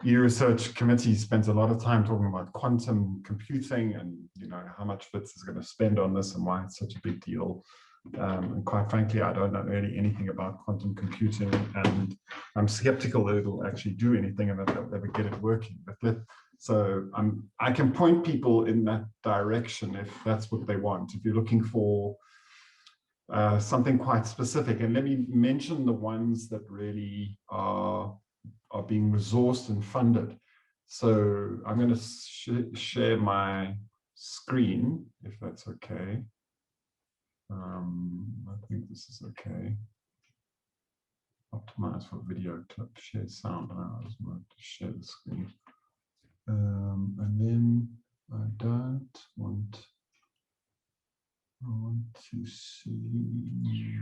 eResearch committee spends a lot of time talking about quantum computing and how much Wits is going to spend on this and why it's such a big deal. And quite frankly, I don't know really anything about quantum computing, and I'm skeptical that it'll actually do anything and that they'll ever get it working. So I can point people in that direction if that's what they want. If you're looking for something quite specific, and let me mention the ones that really are being resourced and funded. So I'm going to share my screen, if that's okay. I think this is okay. Optimize for video clip, share sound. I just want to share the screen. And then I want to see.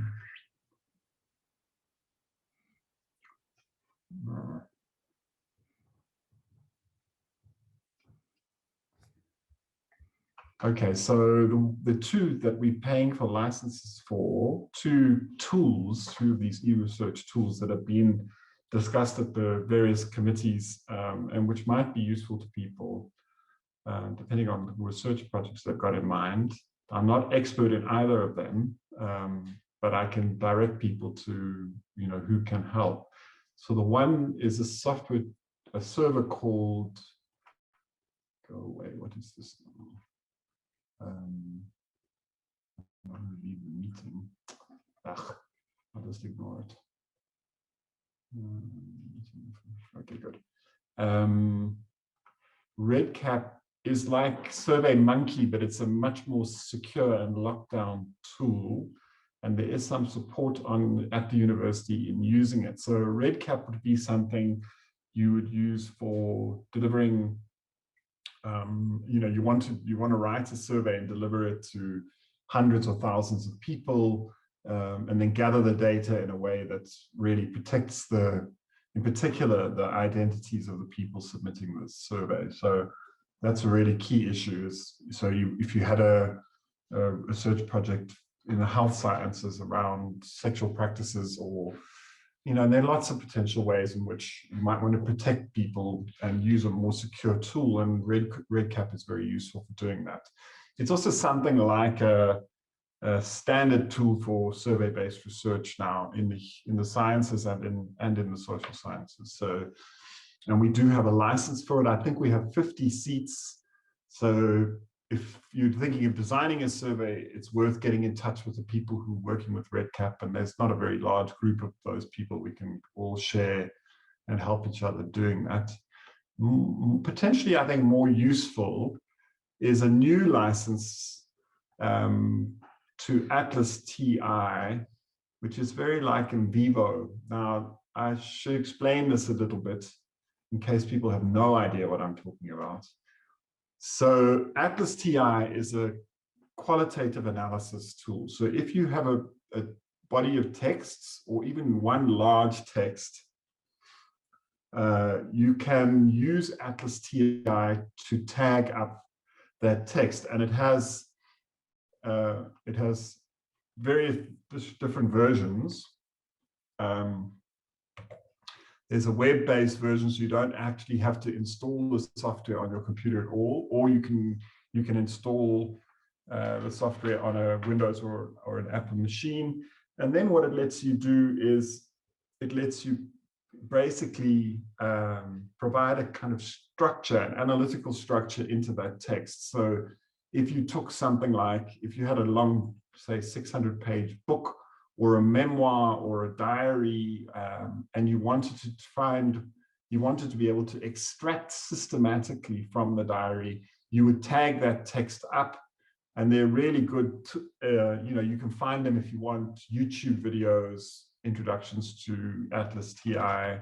Okay, so the two that we're paying for licenses for, two of these eResearch tools that have been discussed at the various committees and which might be useful to people, depending on the research projects they've got in mind. I'm not expert in either of them, but I can direct people to, who can help. So the one is a server called, go away, what is this now? I'm going to leave the meeting. I'll just ignore it. Okay, good. RedCap is like SurveyMonkey, but it's a much more secure and lockdown tool. And there is some support at the university in using it. So RedCap would be something you would use for delivering. You want to write a survey and deliver it to hundreds or thousands of people, and then gather the data in a way that really protects in particular, the identities of the people submitting this survey. So that's a really key issue. If you had a research project in the health sciences around sexual practices, or there are lots of potential ways in which you might want to protect people and use a more secure tool, and RedCap is very useful for doing that. It's also something like a standard tool for survey-based research now in the sciences and in the social sciences. And we do have a license for it. I think we have 50 seats. So if you're thinking of designing a survey, it's worth getting in touch with the people who are working with RedCap, and there's not a very large group of those people. We can all share and help each other doing that. Potentially, I think more useful is a new license to Atlas TI, which is very like in vivo. Now, I should explain this a little bit in case people have no idea what I'm talking about. So Atlas TI is a qualitative analysis tool. So if you have a body of texts or even one large text, you can use Atlas TI to tag up that text, and it has various different versions. There's a web-based version, so you don't actually have to install the software on your computer at all, or you can install the software on a Windows or an Apple machine. And then what it lets you do is it lets you basically provide a kind of structure, an analytical structure into that text. So if you took something like, if you had a long, say, 600-page book or a memoir or a diary, and you wanted to be able to extract systematically from the diary, you would tag that text up, and they're really good. You can find them if you want YouTube videos, introductions to Atlas TI. I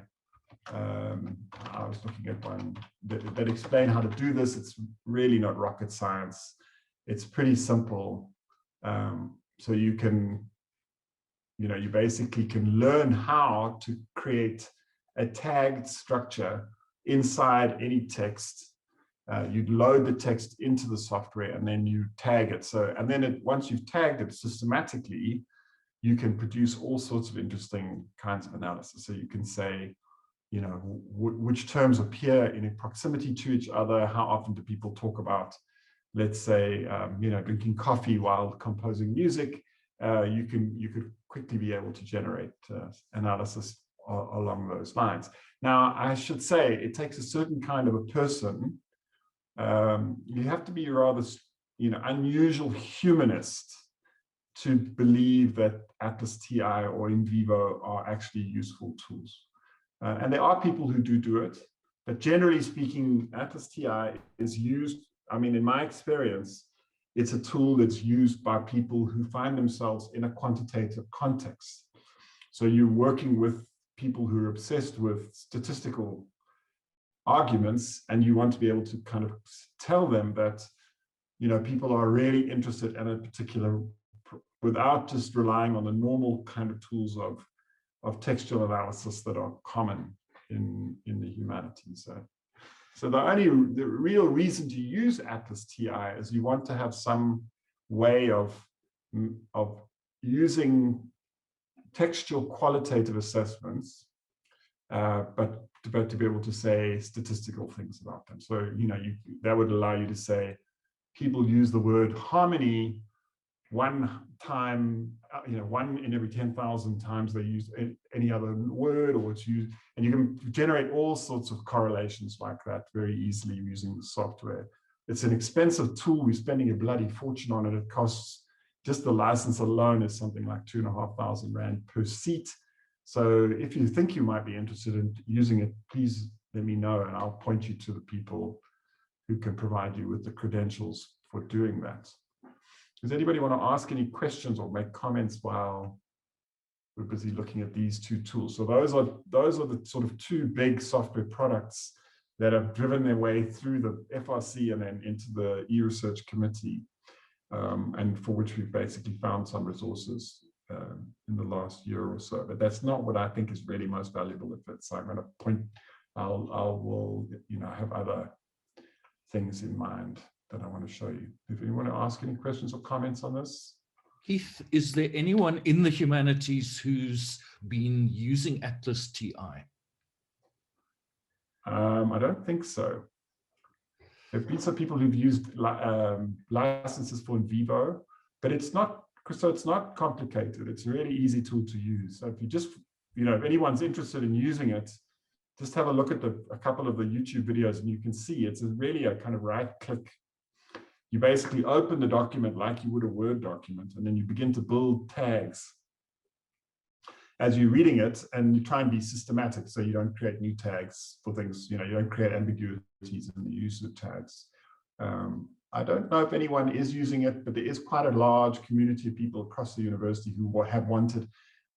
was looking at one that explain how to do this. It's really not rocket science. It's pretty simple. So you can, you basically can learn how to create a tagged structure inside any text. You'd load the text into the software and then you tag it. And then once you've tagged it systematically, you can produce all sorts of interesting kinds of analysis. So you can say, you know, which terms appear in proximity to each other. How often do people talk about, let's say, you know, drinking coffee while composing music? You could quickly be able to generate analysis along those lines. Now, I should say it takes a certain kind of a person. You have to be rather, you know, unusual humanist to believe that Atlas TI or in vivo are actually useful tools. And there are people who do it, but generally speaking, Atlas TI is used, I mean, in my experience, it's a tool that's used by people who find themselves in a quantitative context. So you're working with people who are obsessed with statistical arguments, and you want to be able to kind of tell them that, you know, people are really interested in a particular, without just relying on the normal kind of tools of textual analysis that are common in the humanities. So the real reason to use Atlas TI is you want to have some way of using textual qualitative assessments, but to be able to say statistical things about them. So, you know, that would allow you to say, people use the word harmony one time, you know, 1 in every 10,000 times they use any other word, or it's used, and you can generate all sorts of correlations like that very easily using the software. It's an expensive tool. We're spending a bloody fortune on it. It costs, just the license alone is something like 2,500 Rand per seat. So if you think you might be interested in using it, please let me know, and I'll point you to the people who can provide you with the credentials for doing that. Does anybody want to ask any questions or make comments while we're busy looking at these two tools? So those are the sort of two big software products that have driven their way through the FRC and then into the eResearch committee, and for which we've basically found some resources in the last year or so. But that's not what I think is really most valuable. If it's, I'm going to point, will, you know, have other things in mind that I want to show you. If you want to ask any questions or comments on this. Keith, is there anyone in the humanities who's been using Atlas TI? I don't think so. There have been some people who've used licenses for in vivo, but it's not, so it's not complicated. It's a really easy tool to use. So if you just, you know, if anyone's interested in using it, just have a look at a couple of the YouTube videos, and you can see it's really a kind of right click. You basically open the document like you would a Word document, and then you begin to build tags as you're reading it, and you try and be systematic so you don't create new tags for things, you know, you don't create ambiguities in the use of tags. I don't know if anyone is using it, but there is quite a large community of people across the university who have wanted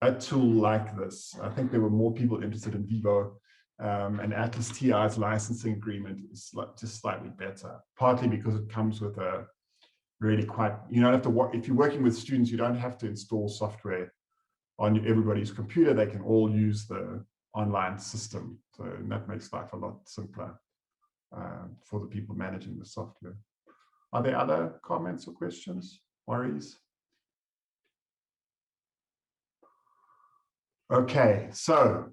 a tool like this. I think there were more people interested in vivo, and Atlas TI's licensing agreement is just slightly better, partly because it comes with a really quite, you don't have to, if you're working with students, you don't have to install software on everybody's computer. They can all use the online system. So that makes life a lot simpler for the people managing the software. Are there other comments or questions, worries? Okay, so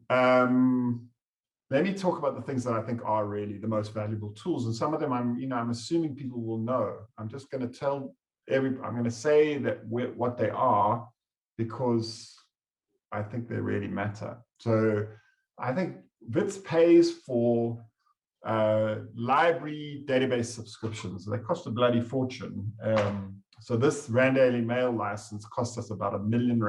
let me talk about the things that I think are really the most valuable tools, and some of them I'm assuming people will know. I'm just going to tell I'm going to say that what they are, because I think they really matter. So I think Wits pays for library database subscriptions. They cost a bloody fortune. So this Rand Daily Mail license cost us about R1 million,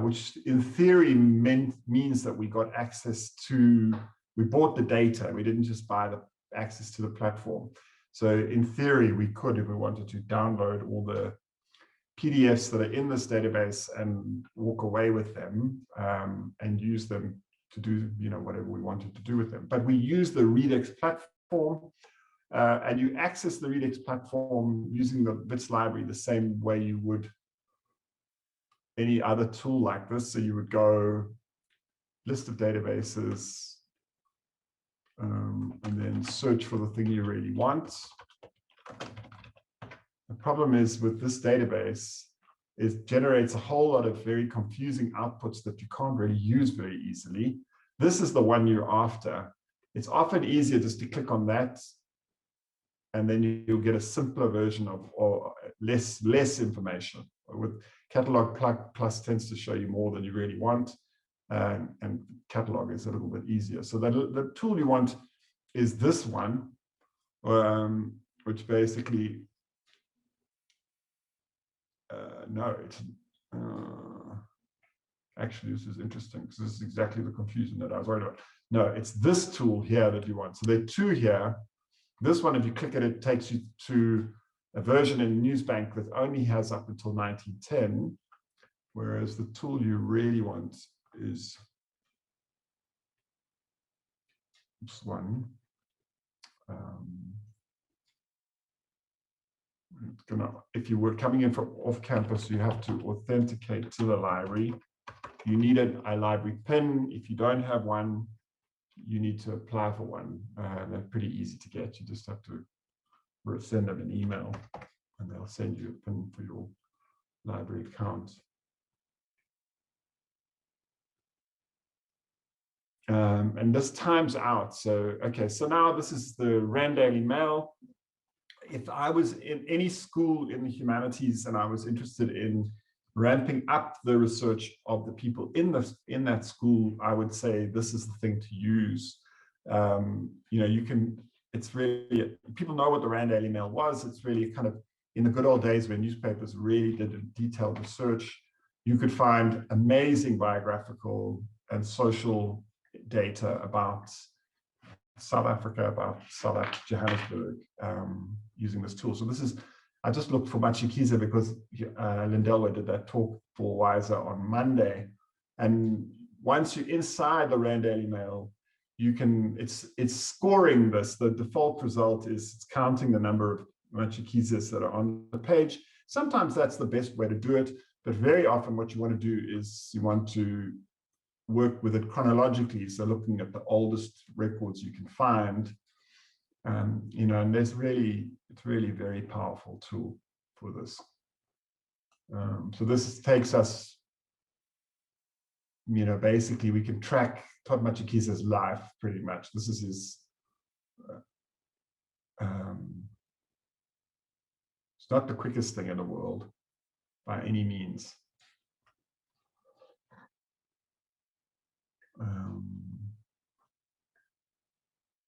which in theory means that we got access to, we bought the data. We didn't just buy the access to the platform. So in theory, we could, if we wanted to, download all the PDFs that are in this database and walk away with them, and use them to do, you know, whatever we wanted to do with them. But we use the Redex platform, and you access the Redex platform using the Wits library the same way you would any other tool like this. So you would go list of databases, and then search for the thing you really want. The problem is with this database, it generates a whole lot of very confusing outputs that you can't really use very easily. this is the one you're after, it's often easier just to click on that, and then you'll get a simpler version of, or less information. With Catalog Plus tends to show you more than you really want, and Catalog is a little bit easier. So the tool you want is this one, which basically, actually, this is interesting because this is exactly the confusion that I was worried about. No, it's this tool here that you want. So there are two here. This one, if you click it, it takes you to a version in Newsbank that only has up until 1910, whereas the tool you really want is this one. If you were coming in from off campus, you have to authenticate to the library. You need a library PIN. If you don't have one, you need to apply for one. They're pretty easy to get. You just have to send them an email, and they'll send you a PIN for your library account. And this time's out. So, okay, so now this is the Rand Daily Mail. If I was in any school in the humanities and I was interested in ramping up the research of the people in that school, I would say this is the thing to use. You can, it's really, people know what the Rand Daily Mail was. It's really kind of in the good old days when newspapers really did a detailed research. You could find amazing biographical and social data about South Africa, about Johannesburg, using this tool. So this is, I just looked for Matshikiza because Lindelwa did that talk for WISER on Monday. And once you're inside the Rand Daily Mail, you can, it's scoring this. The default result is it's counting the number of Matshikizas that are on the page. Sometimes that's the best way to do it, but very often what you want to do is you want to work with it chronologically. So looking at the oldest records you can find, and it's really a very powerful tool for this. So this takes us, basically we can track Todd Matshikiza's life pretty much. This is his, it's not the quickest thing in the world by any means.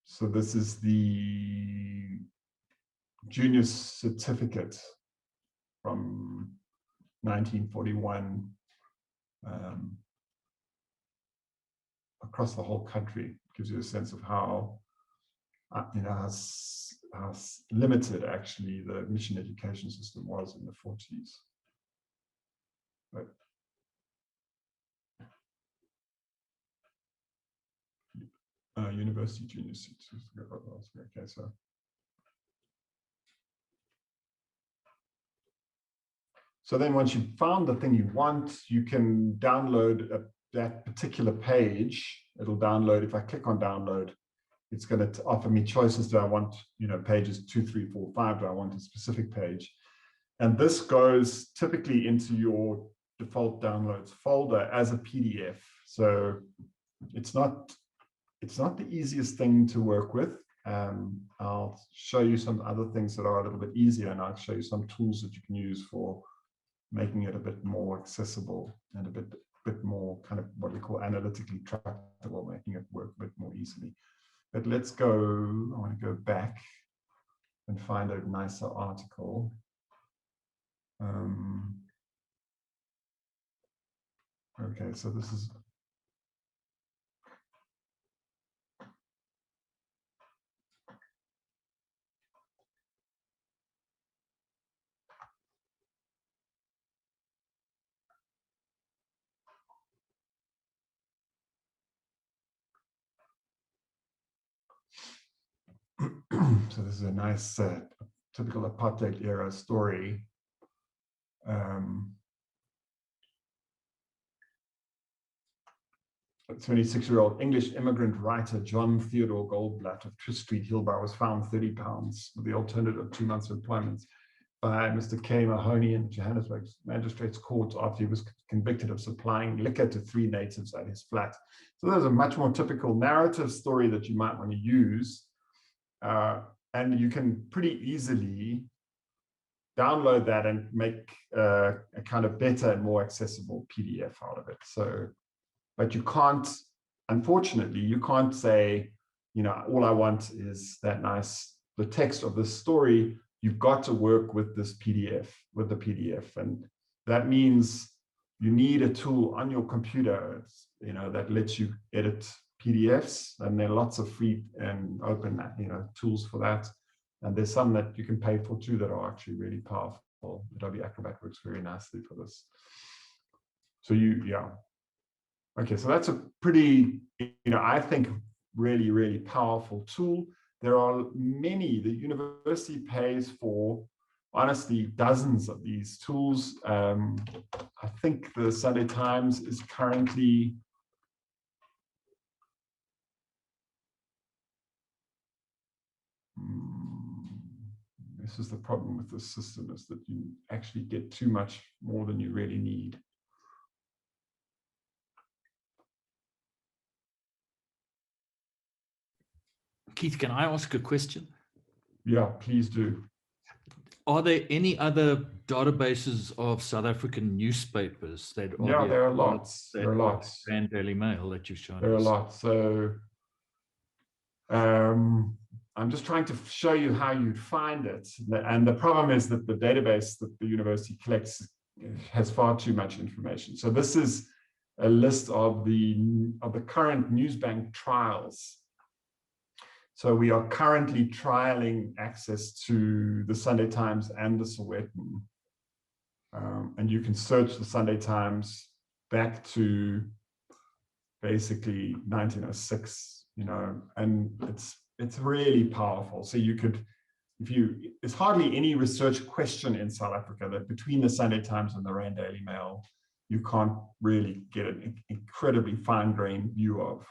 So this is the junior certificate from 1941, across the whole country. Gives you a sense of how, how limited actually the mission education system was in the 40s. But university junior certificate. Okay, so then once you've found the thing you want, you can download that particular page. It'll download. If I click on download, it's going to offer me choices. Do I want, pages 2, 3, 4, 5? Do I want a specific page? And this goes typically into your default downloads folder as a PDF. So it's not the easiest thing to work with. I'll show you some other things that are a little bit easier, and I'll show you some tools that you can use for making it a bit more accessible and a bit more kind of what we call analytically tractable, making it work a bit more easily. But let's go, I want to go back and find a nicer article. Okay, so this is, so this is a nice typical apartheid era story. 26-year-old English immigrant writer John Theodore Goldblatt of Tris Street, Hillbar, was found £30 with the alternative of 2 months' employment by Mr. K. Mahoney in Johannesburg Magistrates Court after he was convicted of supplying liquor to 3 natives at his flat. So there's a much more typical narrative story that you might want to use. And you can pretty easily download that and make a kind of better and more accessible PDF out of it. So, but you can't, unfortunately, you can't say, you know, all I want is that the text of this story. You've got to work with this PDF, with the PDF. And that means you need a tool on your computer, you know, that lets you edit PDFs. And there are lots of free and open, you know, tools for that. And there's some that you can pay for too that are actually really powerful. Adobe Acrobat works very nicely for this. So yeah. Okay, so that's a pretty, you know, I think really, really powerful tool. There are many, the university pays for, honestly, dozens of these tools. I think the Sunday Times is currently, this is the problem with this system, is that you actually get too much more than you really need. Keith, can I ask a question? Yeah, please do. Are there any other databases of South African newspapers that are? Yeah, there are lots. There are lots. And Daily Mail that you've shown us. There are lots. So I'm just trying to show you how you'd find it. And the problem is that the database that the university collects has far too much information. So this is a list of the current Newsbank trials. So we are currently trialing access to the Sunday Times and the Sowetan. And you can search the Sunday Times back to basically 1906, you know, and it's really powerful. So you could, there's hardly any research question in South Africa that between the Sunday Times and the Rand Daily Mail, you can't really get an incredibly fine-grained view of.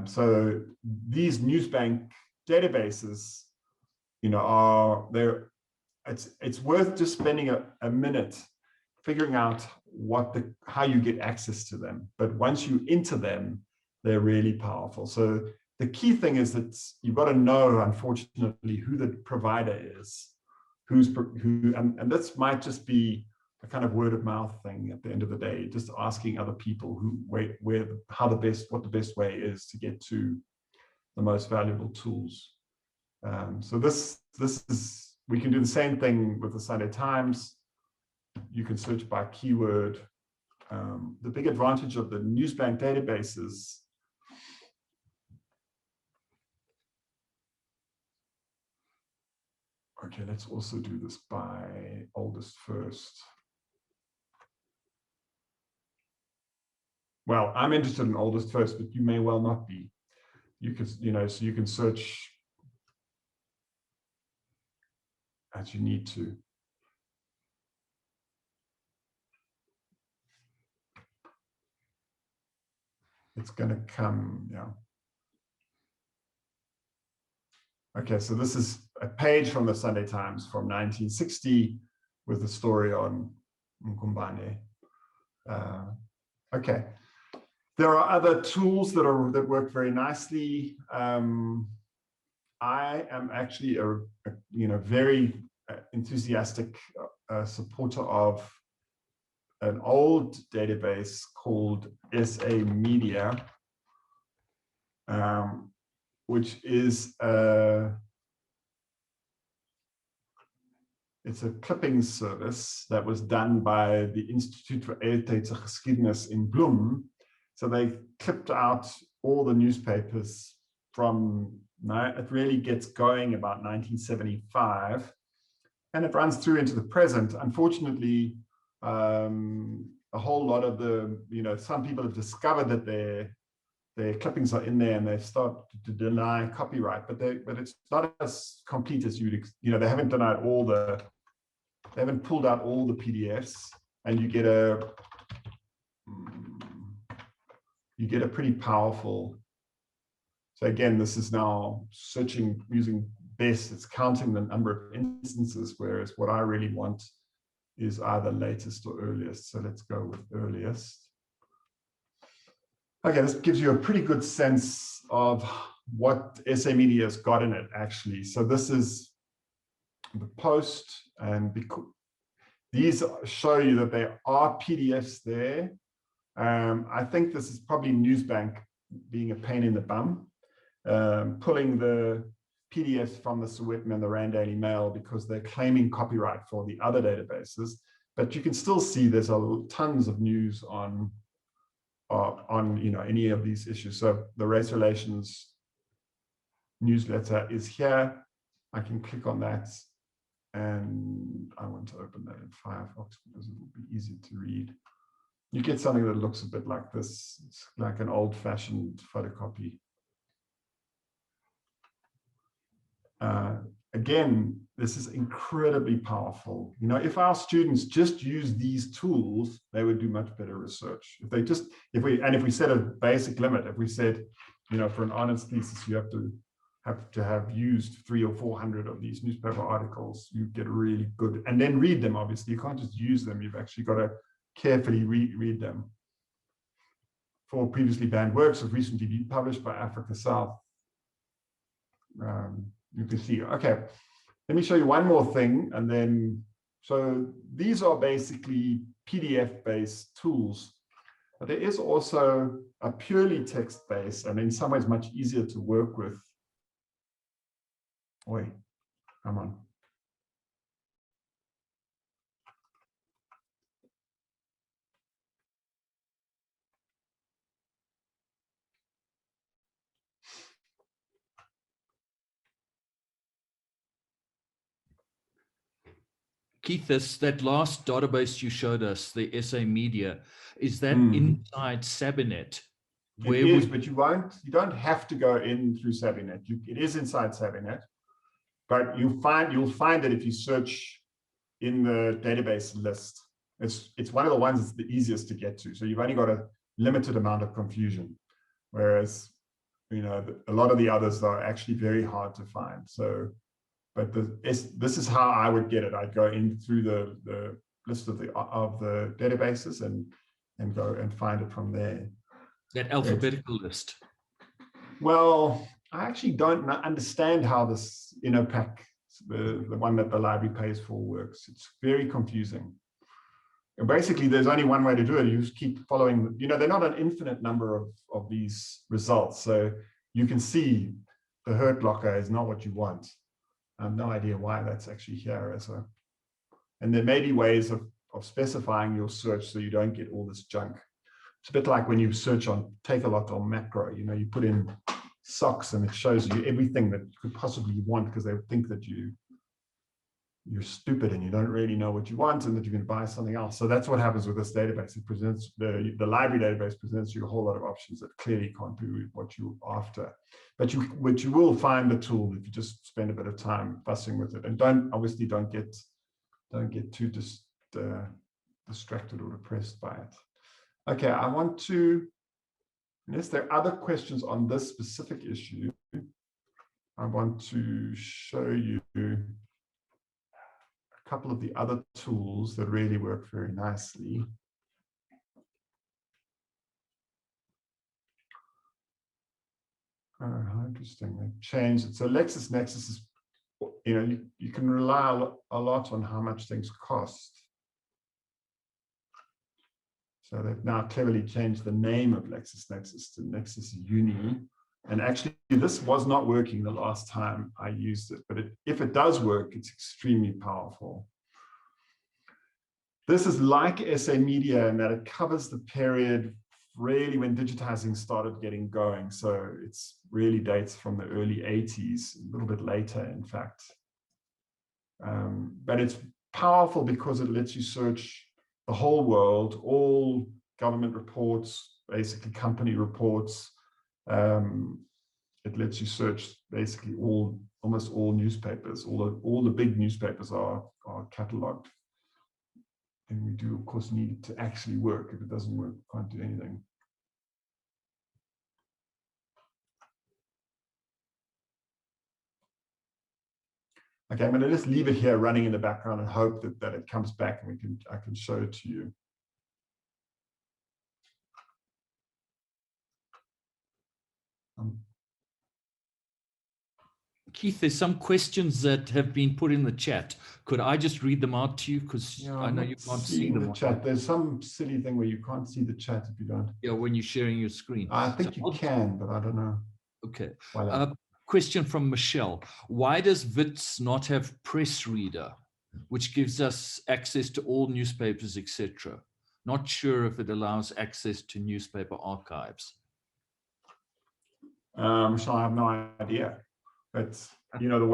So these Newsbank databases, you know, it's worth just spending a minute figuring out how you get access to them. But once you enter them, they're really powerful. So the key thing is that you've got to know, unfortunately, who the provider is, and this might just be a kind of word of mouth thing at the end of the day, just asking other people what the best way is to get to the most valuable tools. So this is, we can do the same thing with the Sunday Times. You can search by keyword. The big advantage of the Newsbank databases okay, let's also do this by oldest first. Well, I'm interested in oldest first, but you may well not be. You could, you know, so you can search as you need to. It's going to come, yeah. Okay, so this is a page from the Sunday Times from 1960 with a story on Mkumbane. Okay, there are other tools that work very nicely. I am actually a very enthusiastic supporter of an old database called SA Media, which is it's a clipping service that was done by the Institute for Eertydse Geskiedenis in Bloem. So they clipped out all the newspapers from, it really gets going about 1975, and it runs through into the present. Unfortunately, a whole lot of some people have discovered that their clippings are in there and they start to deny copyright, but it's not as complete as they haven't denied they haven't pulled out all the PDFs, and you get a pretty powerful. So again, this is now searching using best. It's counting the number of instances, whereas what I really want is either latest or earliest. So let's go with earliest. Okay, this gives you a pretty good sense of what SA Media has got in it, actually. So this is the post, and these show you that there are PDFs there. I think this is probably Newsbank being a pain in the bum, pulling the PDFs from the Sowetan and the Rand Daily Mail because they're claiming copyright for the other databases. But you can still see there's tons of news on any of these issues. So the race relations newsletter is here. I can click on that, and I want to open that in Firefox because it will be easy to read. You get something that looks a bit like this. It's like an old-fashioned photocopy. Again, this is incredibly powerful. If our students just use these tools, they would do much better research. If we set a basic limit, if we said, for an honors thesis, you have to have used 300 or 400 of these newspaper articles, you get really good, and then read them. Obviously, you can't just use them. You've actually got to carefully read them. 4 previously banned works have recently been published by Africa South. You can see, okay, let me show you one more thing, and then, so these are basically PDF-based tools, but there is also a purely text-based, and in some ways much easier to work with. Wait, come on. Keith, that last database you showed us, the SA Media, is that inside Sabinet? It is, but you don't have to go in through Sabinet. It is inside Sabinet, but you'll find that if you search in the database list, it's one of the ones that's the easiest to get to. So you've only got a limited amount of confusion, whereas a lot of the others are actually very hard to find. So, but this is how I would get it. I'd go in through the list of the databases and go and find it from there. That alphabetical list. Well, I actually don't understand how this InnoPack, the one that the library pays for, works. It's very confusing. And basically, there's only one way to do it. You just keep following. They're not an infinite number of these results. So you can see the hurt locker is not what you want. I have no idea why that's actually here. And there may be ways of specifying your search so you don't get all this junk. It's a bit like when you search on Takealot or Macro, you put in socks and it shows you everything that you could possibly want because they think that you're stupid and you don't really know what you want and that you can buy something else. So that's what happens with this database. It presents the library database presents you a whole lot of options that clearly can't do what you're after. But you will find the tool if you just spend a bit of time fussing with it, and don't get too distracted or depressed by it. Okay, I want to, unless there are other questions on this specific issue, I want to show you a couple of the other tools that really work very nicely. Oh, how interesting, they've changed it. So LexisNexis is, you can rely a lot on how much things cost. So they've now cleverly changed the name of LexisNexis to Nexis Uni. And actually, this was not working the last time I used it, but if it does work, it's extremely powerful. This is like SA Media in that it covers the period really when digitizing started getting going. So it's really dates from the early 80s, a little bit later, in fact. But it's powerful because it lets you search the whole world, all government reports, basically company reports. It lets you search basically almost all newspapers. All the big newspapers are cataloged. And we do, of course, need it to actually work. If it doesn't work, we can't do anything. Okay, I'm going to just leave it here running in the background and hope that it comes back and I can show it to you. Keith, there's some questions that have been put in the chat. Could I just read them out to you? Because I know you can't see them. The chat. There's some silly thing where you can't see the chat if you don't. Yeah, when you're sharing your screen. I think you can, but I don't know. Okay. Voilà. Question from Michelle. Why does Wits not have press reader, which gives us access to all newspapers, etc.? Not sure if it allows access to newspaper archives. So I have no idea. But you know, the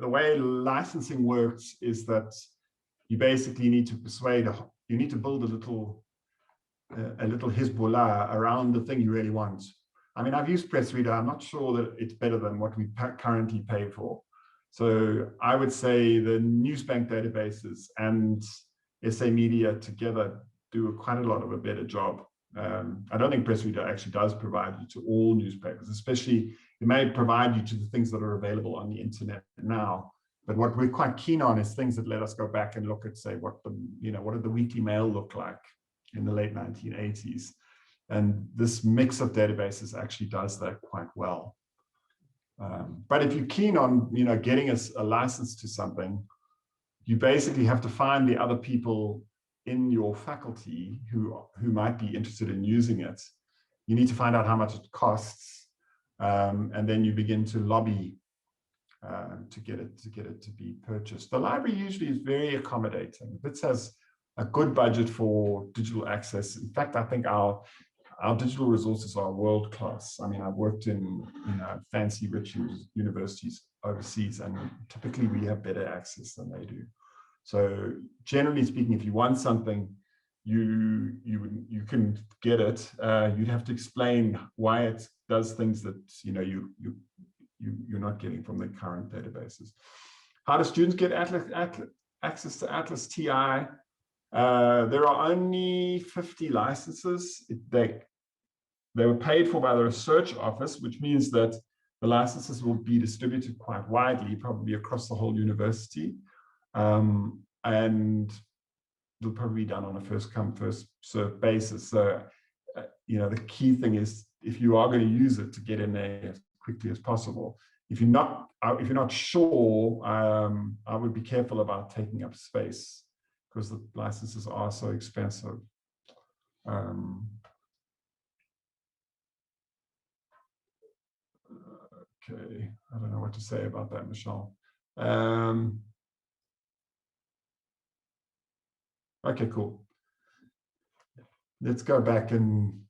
way licensing works is that you basically need to you need to build a little Hezbollah around the thing you really want. I mean, I've used Press Reader. I'm not sure that it's better than what we currently pay for. So I would say the Newsbank databases and SA Media together do quite a lot of a better job. I don't think Press Reader actually does provide you to all newspapers, especially it may provide you to the things that are available on the internet now. But what we're quite keen on is things that let us go back and look at, say, what did the Weekly Mail look like in the late 1980s. And this mix of databases actually does that quite well. But if you're keen on getting a license to something, you basically have to find the other people in your faculty who might be interested in using it. You need to find out how much it costs, and then you begin to lobby to get it to be purchased. The library usually is very accommodating. Wits has a good budget for digital access. In fact, I think our digital resources are world class. I mean, I've worked in fancy, rich universities overseas, and typically we have better access than they do. So generally speaking, if you want something, you can get it. You'd have to explain why it does things that you're not getting from the current databases. How do students get access to Atlas TI? There are only 50 licenses. They were paid for by the research office, which means that the licenses will be distributed quite widely, probably across the whole university. And they'll probably be done on a first come, first served basis. So, the key thing is if you are going to use it, to get in there as quickly as possible. If you're not sure, I would be careful about taking up space because the licenses are so expensive. Okay, I don't know what to say about that, Michelle. Okay, cool. Let's go back and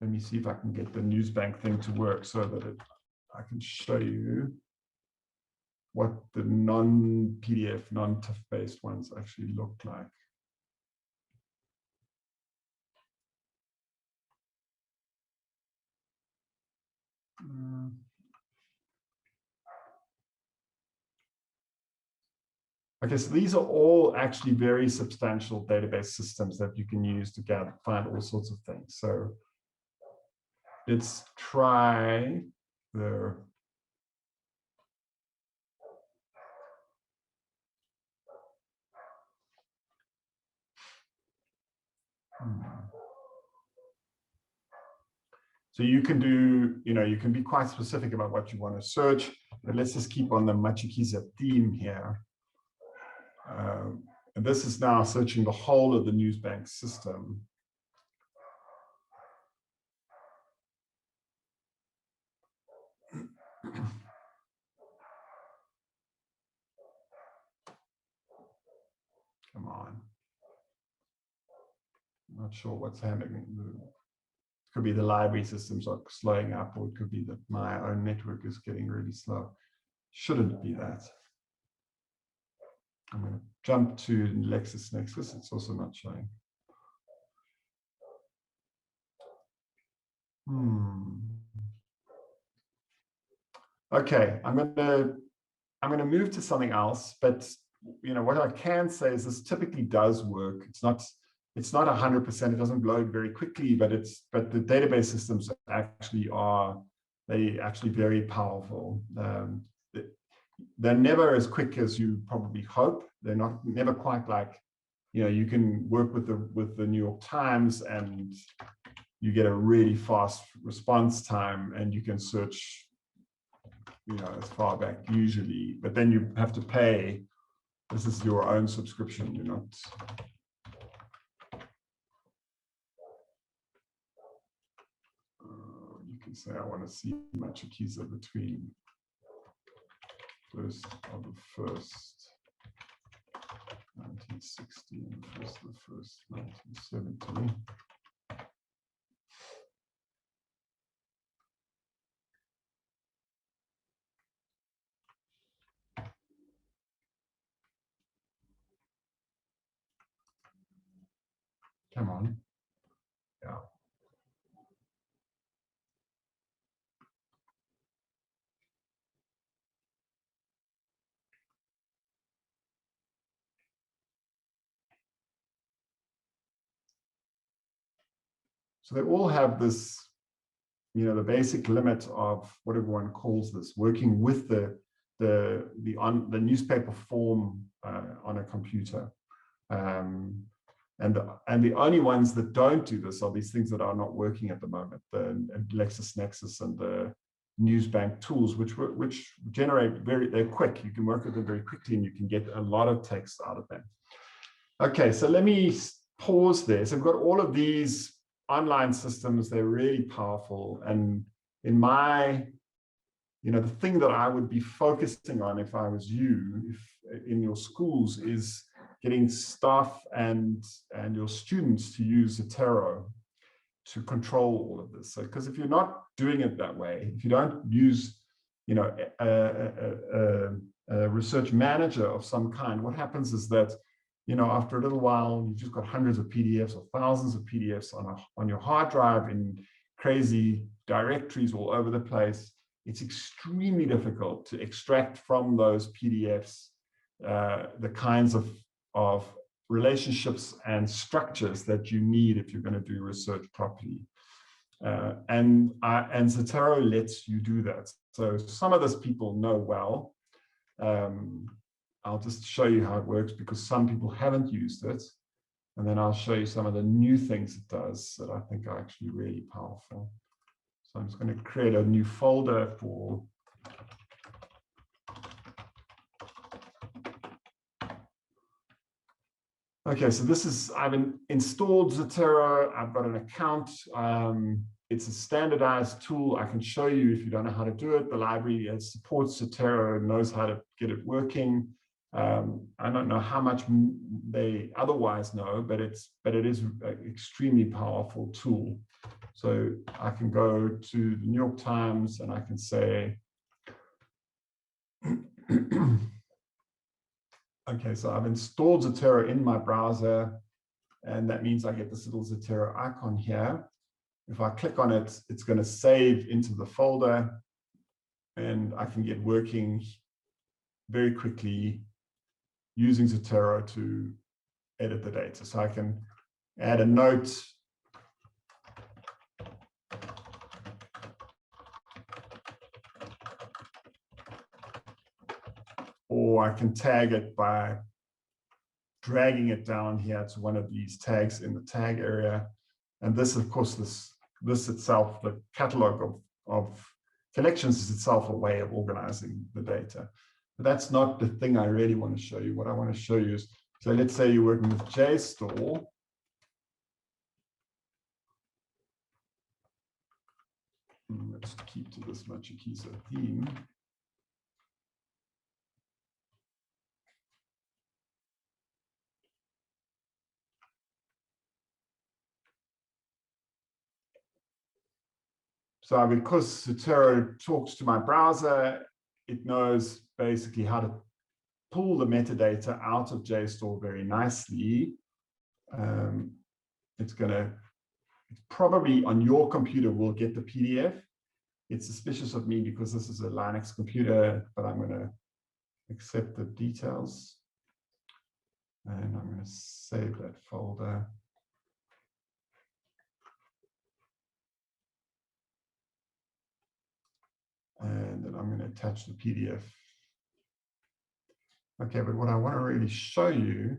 let me see if I can get the Newsbank thing to work so that I can show you what the non-PDF, non-TIFF-based ones actually look like. Okay, so these are all actually very substantial database systems that you can use to find all sorts of things. So let's try the So you can do, you can be quite specific about what you want to search, but let's just keep on the Machikiza theme here. And this is now searching the whole of the Newsbank system. Come on. I'm not sure what's happening. It could be the library systems are slowing up, or it could be that my own network is getting really slow. Shouldn't be that. I'm going to jump to LexisNexis. It's also not showing. Okay, I'm going to move to something else, but what I can say is this typically does work. It's not 100%. It doesn't load very quickly, but the database systems actually are they're actually very powerful. They're never as quick as you probably hope. They're never quite like, you can work with the New York Times and you get a really fast response time, and you can search, as far back usually, but then you have to pay. This is your own subscription. You're not. You can say, I want to see Matshikiza between 1st of the 1st, 1960 and 1st of the 1st, 1970. Come on. Yeah. So they all have this, the basic limit of what everyone calls this, working with the newspaper form on a computer. And the only ones that don't do this are these things that are not working at the moment, the LexisNexis and the Newsbank tools, which generate they're quick. You can work with them very quickly, and you can get a lot of text out of them. Okay, so let me pause there. So we've got all of these online systems. They're really powerful, and in my, the thing that I would be focusing on if I was you, if in your schools, is getting staff and your students to use Zotero to control all of this. So, because if you're not doing it that way, if you don't use, a research manager of some kind, what happens is that, after a little while, you've just got hundreds of PDFs or thousands of PDFs on your hard drive in crazy directories all over the place. It's extremely difficult to extract from those PDFs the kinds of relationships and structures that you need if you're going to do research properly. And Zotero lets you do that. So some of this people know well. I'll just show you how it works because some people haven't used it. And then I'll show you some of the new things it does that I think are actually really powerful. So I'm just going to create a new folder for okay, so this is, I've installed Zotero. I've got an account. It's a standardized tool. I can show you if you don't know how to do it. The library supports Zotero, knows how to get it working. I don't know how much they otherwise know, but it is an extremely powerful tool. So I can go to the New York Times and I can say, okay, so I've installed Zotero in my browser, and that means I get this little Zotero icon here. If I click on it, it's going to save into the folder, and I can get working very quickly using Zotero to edit the data. So I can add a note. Or I can tag it by dragging it down here to one of these tags in the tag area. And this, of course, this itself, the catalog of collections is itself a way of organizing the data. But that's not the thing I really want to show you. What I want to show you is, so let's say you're working with JSTOR. Let's keep to this Matshikiza theme. So because Zotero talks to my browser, it knows basically how to pull the metadata out of JSTOR very nicely. It's probably on your computer will get the PDF. It's suspicious of me because this is a Linux computer, but I'm going to accept the details. And I'm going to save that folder. I'm going to attach the PDF. Okay, but what I want to really show you,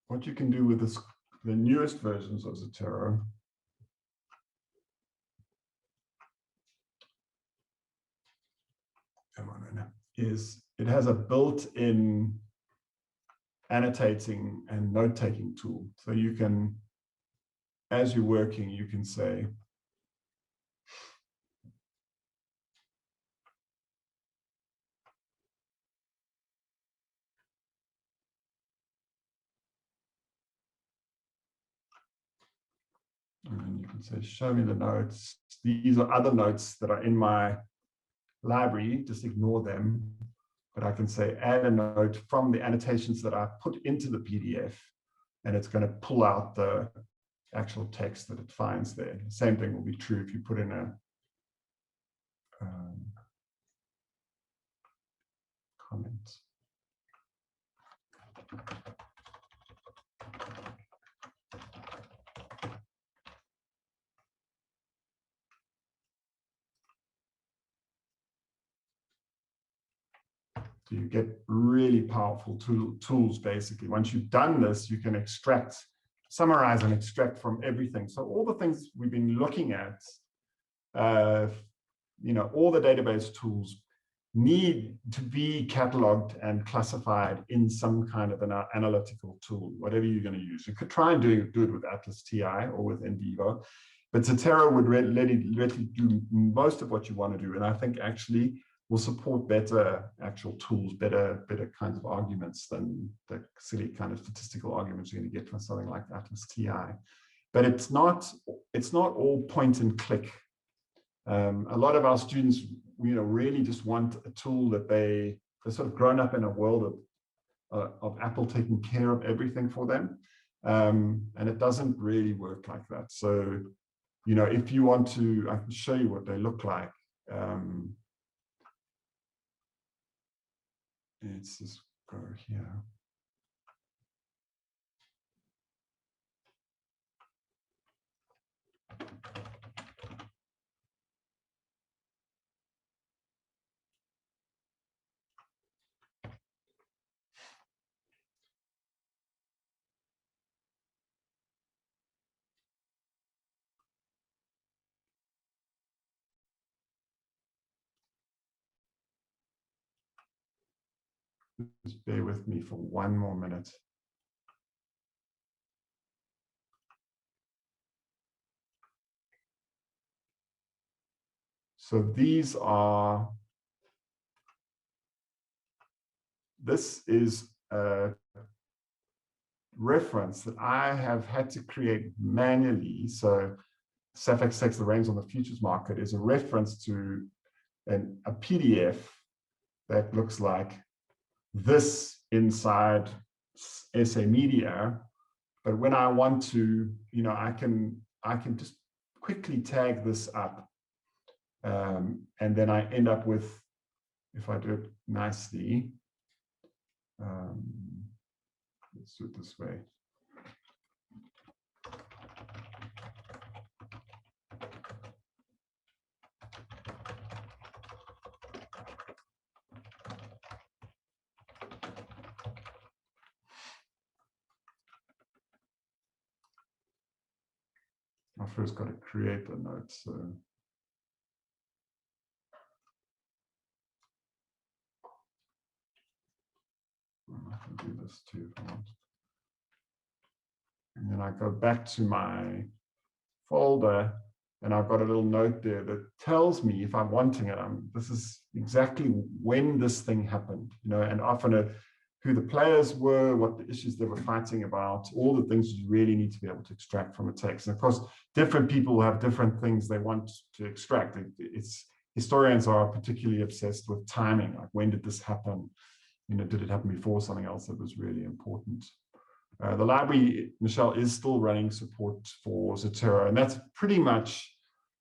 what you can do with this, the newest versions of Zotero. Is it has a built-in annotating and note-taking tool. So you can, as you're working, you can say, and you can say, show me the notes. These are other notes that are in my library, just ignore them. But I can say, add a note from the annotations that I put into the PDF, and it's going to pull out the actual text that it finds there. The same thing will be true if you put in a comment. So you get really powerful tools, basically. Once you've done this, you can extract, summarize and extract from everything. So all the things we've been looking at, you know, all the database tools need to be cataloged and classified in some kind of an analytical tool, whatever you're going to use. You could try and do it with Atlas TI or with NVivo, but Zotero would let you do most of what you want to do. And I think actually will support better actual tools, better kinds of arguments than the silly kind of statistical arguments you're going to get from something like Atlas TI. But it's not all point and click. A lot of our students, you know, really just want a tool that they're sort of grown up in a world of Apple taking care of everything for them, and it doesn't really work like that. So, you know, if you want to, I can show you what they look like. Let's just go here. Just bear with me for one more minute. So this is a reference that I have had to create manually. So SAFEX takes the reins on the futures market is a reference to a PDF that looks like this inside SA Media. But when I want to, you know, I can just quickly tag this up, and then I end up with, if I do it nicely, let's do it this way. I first got to create the note, so I can do this too if I want. And then I go back to my folder, and I've got a little note there that tells me if I'm wanting it. This is exactly when this thing happened, you know, and often who the players were, what the issues they were fighting about, all the things you really need to be able to extract from a text. And of course, different people have different things they want to extract. Historians are particularly obsessed with timing, like when did this happen? You know, did it happen before something else that was really important? The library, Michelle, is still running support for Zotero, and that's pretty much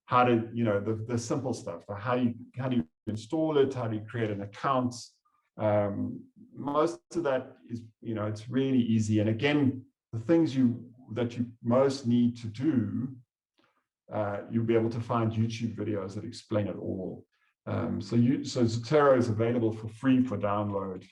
how to, you know, the simple stuff. How do you install it? How do you create an account? Most of that is, you know, it's really easy. And again, the things that you most need to do, you'll be able to find YouTube videos that explain it all. So Zotero is available for free for download.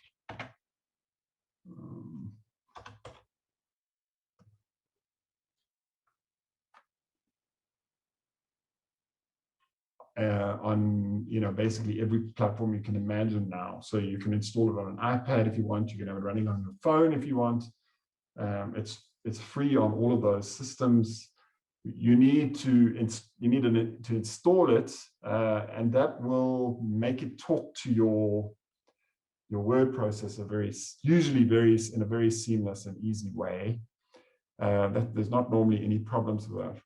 On basically every platform you can imagine now. So you can install it on an iPad if you want. You can have it running on your phone if you want. It's free on all of those systems. You need to install it, and that will make it talk to your word processor usually in a very seamless and easy way. There's not normally any problems with that.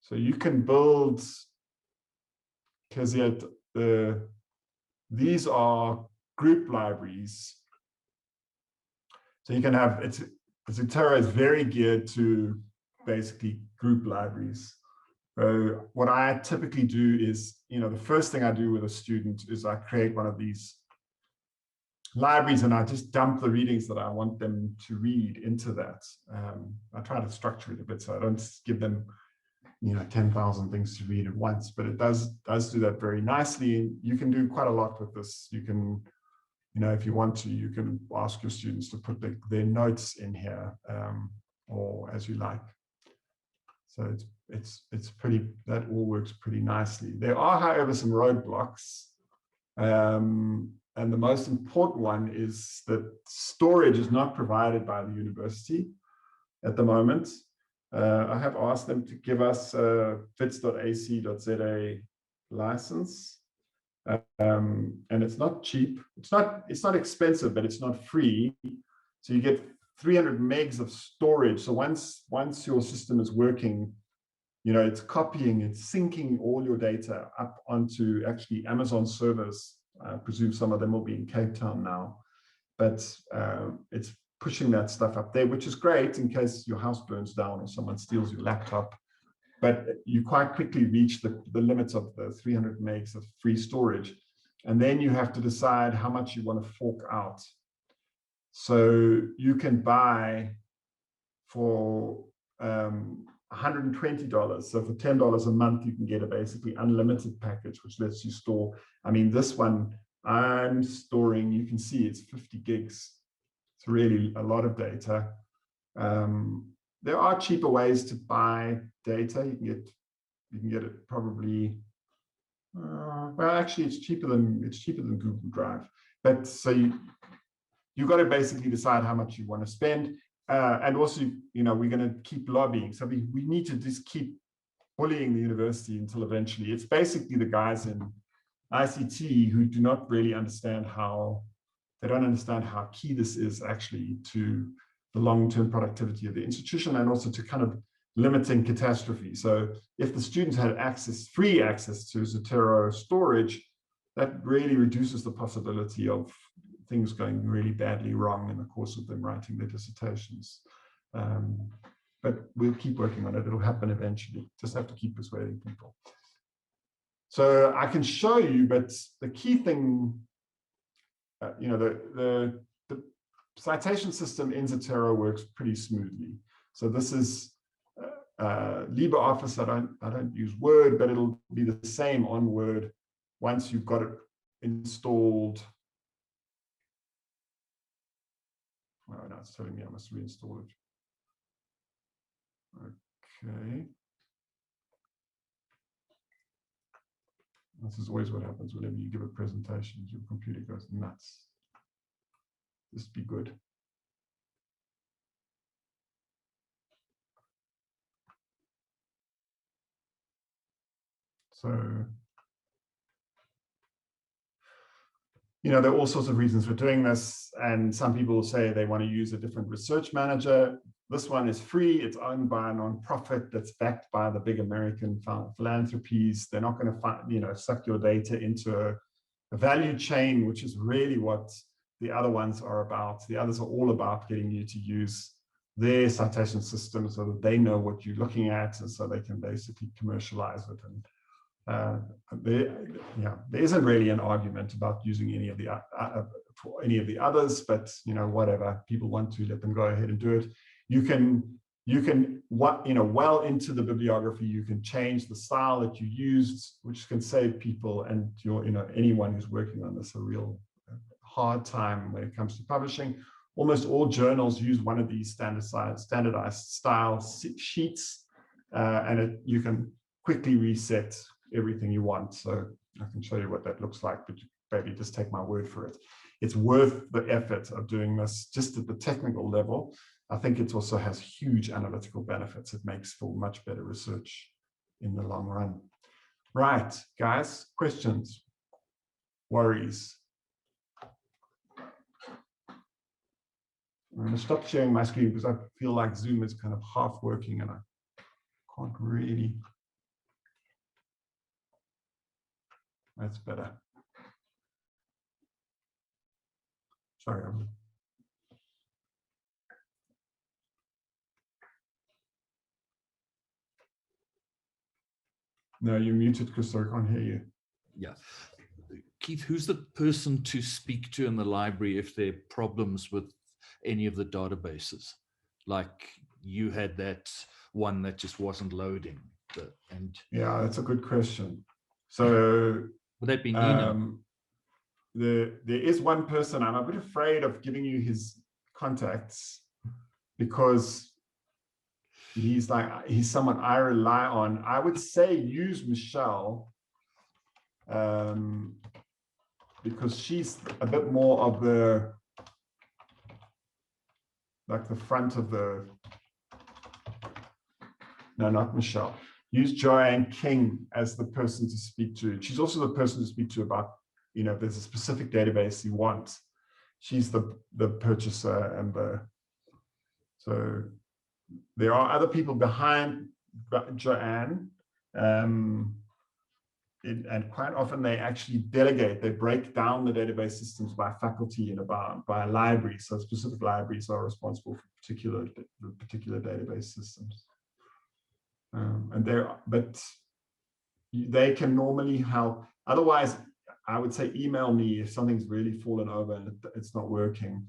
So you can build, because these are group libraries. So you can have Zotero is very geared to basically group libraries. So what I typically do is, the first thing I do with a student is I create one of these libraries and I just dump the readings that I want them to read into that. I try to structure it a bit so I don't give them 10,000 things to read at once, but it does do that very nicely. You can do quite a lot with this. You can, if you want to, you can ask your students to put their notes in here, or as you like. So it's pretty, that all works pretty nicely. There are, however, some roadblocks. And the most important one is that storage is not provided by the university at the moment. I have asked them to give us a wits.ac.za license, and it's not cheap. It's not expensive, but it's not free. So you get 300 megs of storage. So once your system is working, it's copying, it's syncing all your data up onto actually Amazon servers. I presume some of them will be in Cape Town now, but it's pushing that stuff up there, which is great in case your house burns down or someone steals your laptop. But you quite quickly reach the limits of the 300 megs of free storage. And then you have to decide how much you want to fork out. So you can buy for $120. So for $10 a month, you can get a basically unlimited package, which lets you store. I mean, this one I'm storing, you can see it's 50 gigs. It's really a lot of data. There are cheaper ways to buy data. You can get it probably. Well, actually, it's cheaper than Google Drive. But so you got to basically decide how much you want to spend. And also, we're going to keep lobbying. So we need to just keep bullying the university until eventually. It's basically the guys in ICT who do not really understand they don't understand how key this is actually to the long-term productivity of the institution and also to kind of limiting catastrophe. So if the students had free access to Zotero storage, that really reduces the possibility of things going really badly wrong in the course of them writing their dissertations. But we'll keep working on it. It'll happen eventually. Just have to keep persuading people. So I can show you, but the key thing, the citation system in Zotero works pretty smoothly. So this is LibreOffice. I don't use Word, but it'll be the same on Word once you've got it installed. Oh, no, it's telling me I must reinstall it. Okay. This is always what happens whenever you give a presentation. Your computer goes nuts. Just be good. So, there are all sorts of reasons for doing this, and some people say they want to use a different research manager. This one is free. It's owned by a nonprofit that's backed by the big American philanthropies. They're not going to suck your data into a value chain, which is really what the other ones are about. The others are all about getting you to use their citation system so that they know what you're looking at, and so they can basically commercialize it. And there isn't really an argument about using any of the others, but whatever people want to, let them go ahead and do it. You can you can, well into the bibliography, you can change the style that you used, which can save people and anyone who's working on this a real hard time when it comes to publishing. Almost all journals use one of these standardized style sheets, and you can quickly reset everything you want. So I can show you what that looks like, but maybe just take my word for it. It's worth the effort of doing this just at the technical level. I think it also has huge analytical benefits. It makes for much better research in the long run. Right, guys, questions, worries? I'm going to stop sharing my screen because I feel like Zoom is kind of half working and I can't really. That's better. Sorry. No, you're muted, Chris, so I can't hear you. Yeah. Keith, who's the person to speak to in the library if there are problems with any of the databases? Like you had that one that just wasn't loading. Yeah, that's a good question. So would that be Nina? There is one person. I'm a bit afraid of giving you his contacts because he's someone I rely on. I would say use Michelle because she's a bit more of the front of the. No, not Michelle. Use Joanne King as the person to speak to. She's also the person to speak to about, if there's a specific database you want. She's the purchaser and so there are other people behind Joanne, and quite often they actually delegate. They break down the database systems by faculty and by libraries. So specific libraries are responsible for particular database systems. But they can normally help. Otherwise, I would say email me if something's really fallen over and it's not working.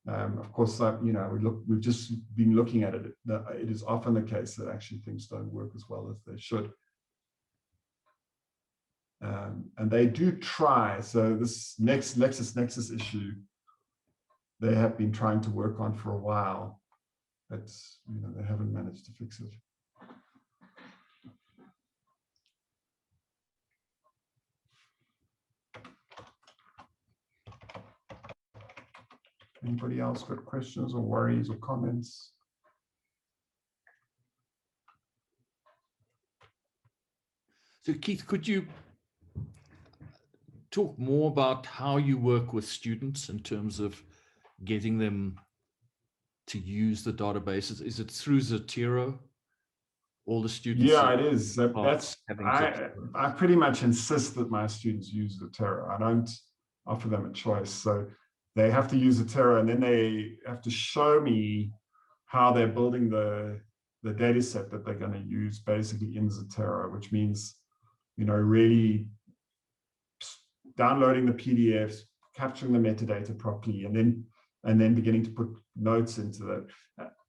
Of course, we've just been looking at it. It is often the case that actually things don't work as well as they should. And they do try. So this next LexisNexis issue, they have been trying to work on for a while, but they haven't managed to fix it. Anybody else got questions or worries or comments? So Keith, could you talk more about how you work with students in terms of getting them to use the databases? Is it through Zotero? All the students? Yeah, it is. I pretty much insist that my students use Zotero. I don't offer them a choice. So they have to use Zotero, and then they have to show me how they're building the data set that they're going to use basically in Zotero, which means, really downloading the PDFs, capturing the metadata properly, and then beginning to put notes into that.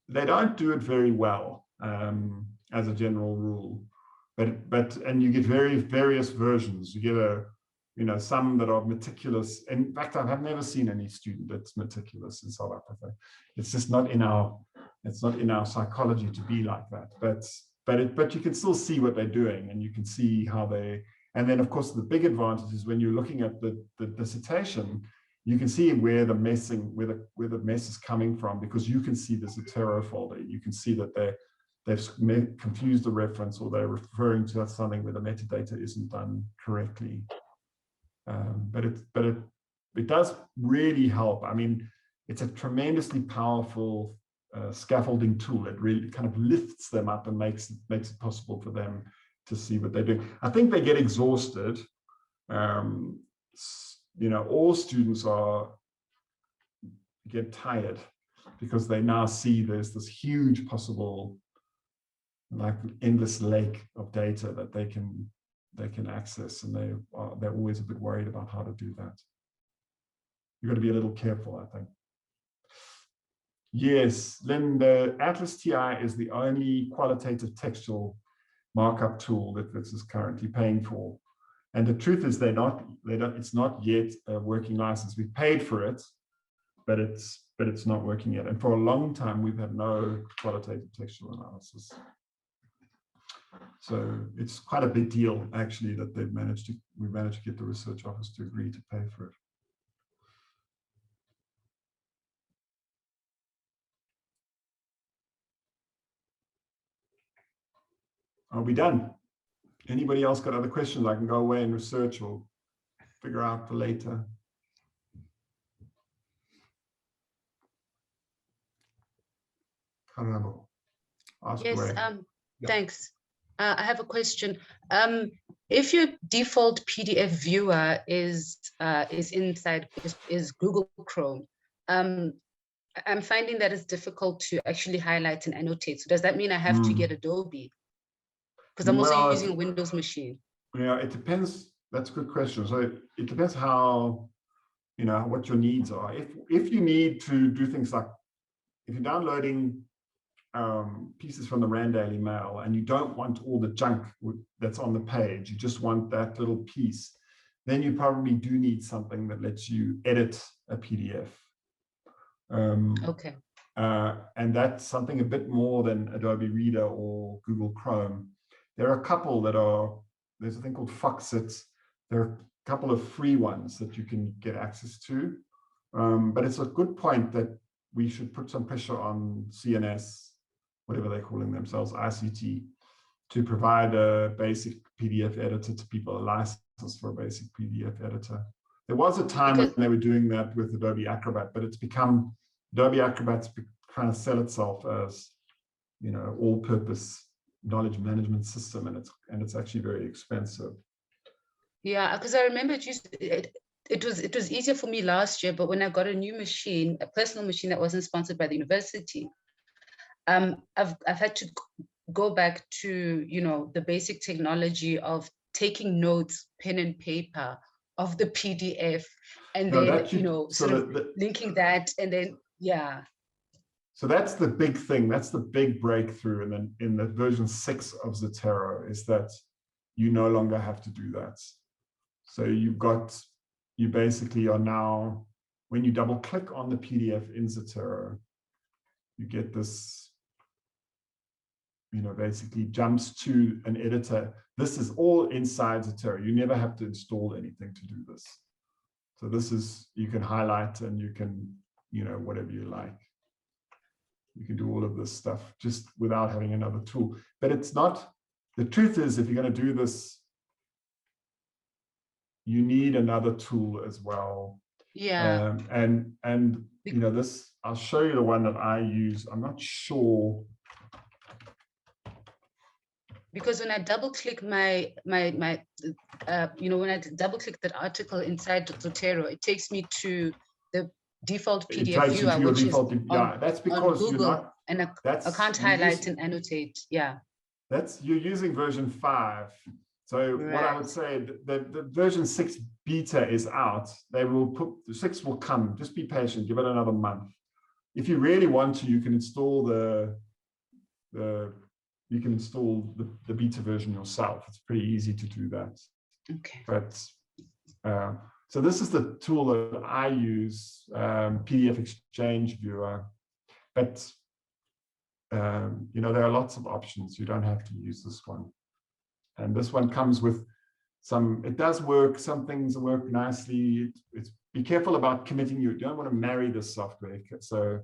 They don't do it very well as a general rule, and you get various versions. You get some that are meticulous. In fact, I've never seen any student that's meticulous in South Africa. It's just not in our psychology to be like that. But you can still see what they're doing, and you can see how they. And then, of course, the big advantage is when you're looking at the dissertation, you can see where the mess is coming from, because you can see the Zotero folder. You can see that they've confused the reference, or they're referring to something where the metadata isn't done correctly. But it does really help. I mean, it's a tremendously powerful scaffolding tool. It really kind of lifts them up and makes it possible for them to see what they're doing. I think they get exhausted. All students get tired because they now see there's this huge possible, like, endless lake of data that they can access, and they're always a bit worried about how to do that. You've got to be a little careful, I think. Yes, then the Atlas TI is the only qualitative textual markup tool that Wits is currently paying for. And the truth is it's not yet a working license. We paid for it, but it's not working yet. And for a long time, we've had no qualitative textual analysis. So it's quite a big deal, actually, that we managed to get the research office to agree to pay for it. Are we done? Anybody else got other questions? I can go away and research or figure out for later. Karabo, ask away. Thanks. I have a question. If your default PDF viewer is Google Chrome, I'm finding that it's difficult to actually highlight and annotate. So does that mean I have to get Adobe? Because I'm also using a Windows machine. Yeah, it depends. That's a good question. So it depends how, what your needs are. If you need to do things like, if you're downloading pieces from the Rand Daily Mail and you don't want all the junk that's on the page, you just want that little piece, then you probably do need something that lets you edit a PDF. Okay. And that's something a bit more than Adobe Reader or Google Chrome. There are a couple there's a thing called Foxit. There are a couple of free ones that you can get access to. But it's a good point that we should put some pressure on CNS, whatever they're calling themselves, ICT, to provide a basic PDF editor to people, a license for a basic PDF editor. There was a time when they were doing that with Adobe Acrobat, but it's become, Adobe Acrobat's trying to sell itself as, all-purpose knowledge management system, and it's actually very expensive. Yeah, because I remember it was easier for me last year, but when I got a new machine, a personal machine that wasn't sponsored by the university, I've had to go back to the basic technology of taking notes, pen and paper of the PDF, and then linking that, and then So that's the big thing. That's the big breakthrough. And then in the version 6 of Zotero is that you no longer have to do that. So you basically are now, when you double click on the PDF in Zotero, you get this, basically jumps to an editor. This is all inside Zotero. You never have to install anything to do this. So this is, you can highlight and you can, whatever you like. You can do all of this stuff just without having another tool. But it's not, the truth is, if you're going to do this, you need another tool as well. Yeah. And this, I'll show you the one that I use. I'm not sure. Because when I double click when I double click that article inside Zotero, it takes me to the default PDF viewer, which default, is that's because Google, you're not, and I can't highlight and annotate. Yeah. You're using version 5. So what I would say, the version 6 beta is out. They will put, the 6 will come. Just be patient. Give it another month. If you really want to, you can install the beta version yourself. It's pretty easy to do that. Okay. But so this is the tool that I use, PDF Exchange Viewer. But there are lots of options. You don't have to use this one. And this one comes with it does work. Some things work nicely. Be careful about committing. You don't want to marry this software. So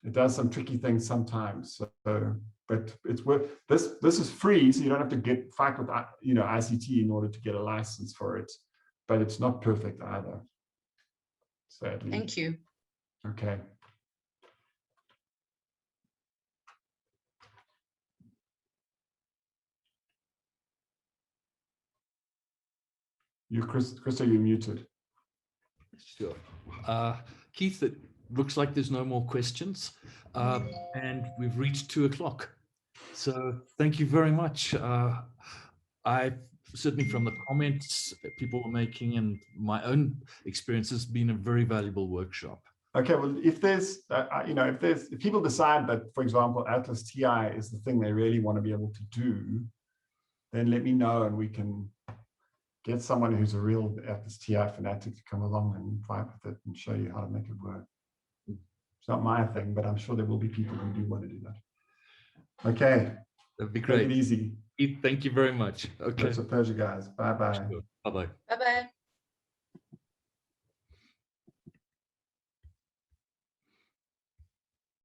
it does some tricky things sometimes. But it's worth, this is free, so you don't have to fight with ICT in order to get a license for it. But it's not perfect either, sadly. Thank you. Okay. Krista, you're muted. Sure. Keith, it looks like there's no more questions, and we've reached 2 o'clock. So thank you very much. I certainly, from the comments that people were making and my own experience, has been a very valuable workshop. Okay, well, if there's, if people decide that, for example, Atlas TI is the thing they really want to be able to do, then let me know and we can get someone who's a real Atlas TI fanatic to come along and fight with it and show you how to make it work. It's not my thing, but I'm sure there will be people who do want to do that. Okay. That'd be great. Take it easy. Keith, thank you very much. Okay. It's a pleasure, guys. Bye-bye. Sure. Bye-bye. Bye-bye.